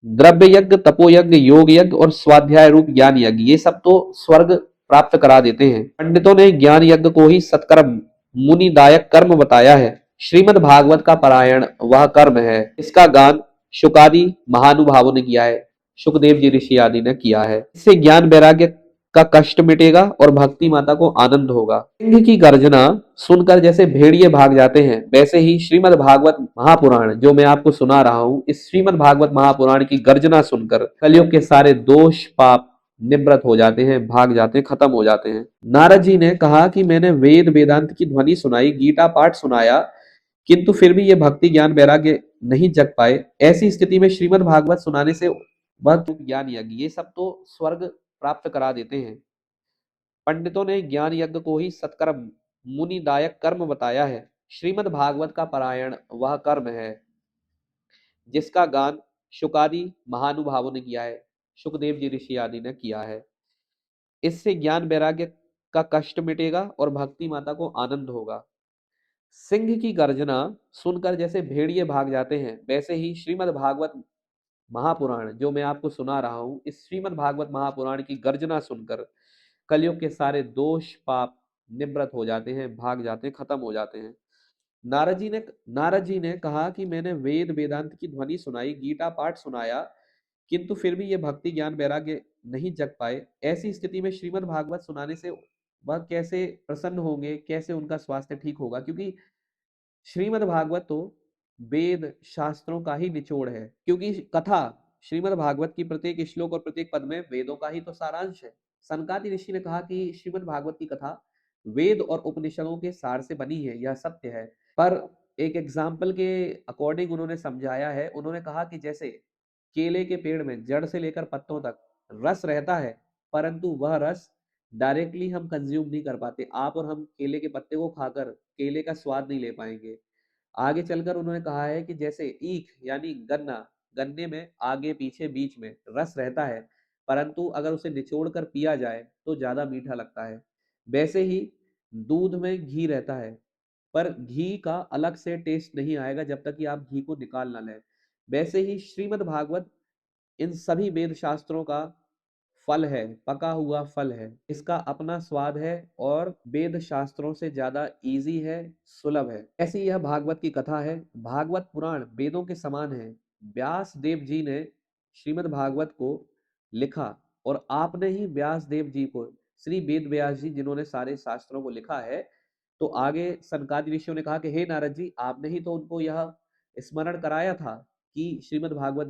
द्रव्य यज्ञ, तपोयज्ञ, योग यज्ञ और स्वाध्याय रूप ज्ञान यज्ञ, ये सब तो स्वर्ग प्राप्त करा देते हैं। पंडितों ने ज्ञान यज्ञ को ही सत्कर्म मुनिदायक कर्म बताया है। श्रीमद् भागवत का पारायण वह कर्म है। इसका गान शुकादि महानुभावों ने किया है, सुखदेव जी ऋषि आदि ने किया है। इससे ज्ञान वैराग्य का कष्ट मिटेगा और भक्ति माता को आनंद होगा। सिंह की गर्जना सुनकर जैसे भेड़िए भाग जाते हैं, वैसे ही श्रीमद् भागवत महापुराण जो मैं आपको सुना रहा हूं, इस श्रीमद् भागवत महापुराण की गर्जना सुनकर कलयुग के सारे दोष पाप निवृत्त हो जाते हैं, भाग जाते हैं, खत्म हो जाते हैं। नारद जी ने कहा कि मैंने वेद वेदांत की ध्वनि सुनाई, गीता पाठ सुनाया, किंतु फिर भी ये भक्ति ज्ञान वैराग्य नहीं जग पाए। ऐसी स्थिति में श्रीमद् भागवत सुनाने से वह ज्ञान यज्ञ, ये सब तो स्वर्ग प्राप्त करा देते हैं। पंडितों ने ज्ञान यज्ञ को ही सत्कर्म मुनिदायक कर्म बताया है। श्रीमद् भागवत का पारायण वह कर्म है जिसका गान शुकादि महानुभावों ने किया है, सुखदेव जी ऋषि आदि ने किया है। इससे ज्ञान वैराग्य का कष्ट मिटेगा और भक्ति माता को आनंद होगा। सिंह की गर्जना सुनकर जैसे भेड़िए भाग जाते हैं, वैसे ही श्रीमद् भागवत महापुराण जो मैं आपको सुना रहा हूं, इस श्रीमद् भागवत महापुराण की गर्जना सुनकर कलयुग के सारे दोष पाप निवृत्त हो जाते हैं, भाग जाते हैं, खत्म हो जाते हैं। नारद जी ने कहा कि मैंने वेद वेदांत की ध्वनि सुनाई, गीता पाठ सुनाया, किंतु फिर भी ये भक्ति ज्ञान वैराग्य नहीं जग पाए। ऐसी स्थिति में श्रीमद् भागवत सुनाने से वह कैसे प्रसन्न होंगे, कैसे उनका स्वास्थ्य ठीक होगा, क्योंकि श्रीमद् भागवत तो वेद शास्त्रों का ही निचोड़ है। क्योंकि कथा श्रीमद् भागवत की प्रत्येक श्लोक और प्रत्येक पद में वेदों का ही तो सारांश है। सनकादि ऋषि ने कहा कि श्रीमद् भागवत की कथा वेद और उपनिषदों के सार से बनी है, यह सत्य है। पर एक एग्जाम्पल के अकॉर्डिंग उन्होंने समझाया है। उन्होंने कहा कि जैसे केले के पेड़ में जड़ से लेकर पत्तों तक रस रहता है, परंतु वह रस डायरेक्टली हम कंज्यूम नहीं कर पाते। आप और हम केले के पत्ते को खाकर केले का स्वाद नहीं ले पाएंगे। आगे चलकर उन्होंने कहा है कि जैसे ईख यानी गन्ना, गन्ने में आगे पीछे बीच में रस रहता है, परंतु अगर उसे निचोड़ कर पिया जाए तो ज्यादा मीठा लगता है। वैसे ही दूध में घी रहता है, पर घी का अलग से टेस्ट नहीं आएगा जब तक कि आप घी को निकाल ना लें। वैसे ही श्रीमद् भागवत इन सभी वेद शास्त्रों का फल है, पका हुआ फल है। इसका अपना स्वाद है और वेद शास्त्रों से ज्यादा इजी है, सुलभ है। ऐसी यह भागवत की कथा है। भागवत पुराण वेदों के समान है। व्यास देव जी ने श्रीमद् भागवत को लिखा और आपने ही व्यास देव जी को, श्री वेद व्यास जी जिन्होंने सारे शास्त्रों को लिखा है, तो आगे सनकादि ऋषियों ने कहा कि हे नारद जी, आपने ही तो उनको यह स्मरण कराया था कि श्रीमद् भागवत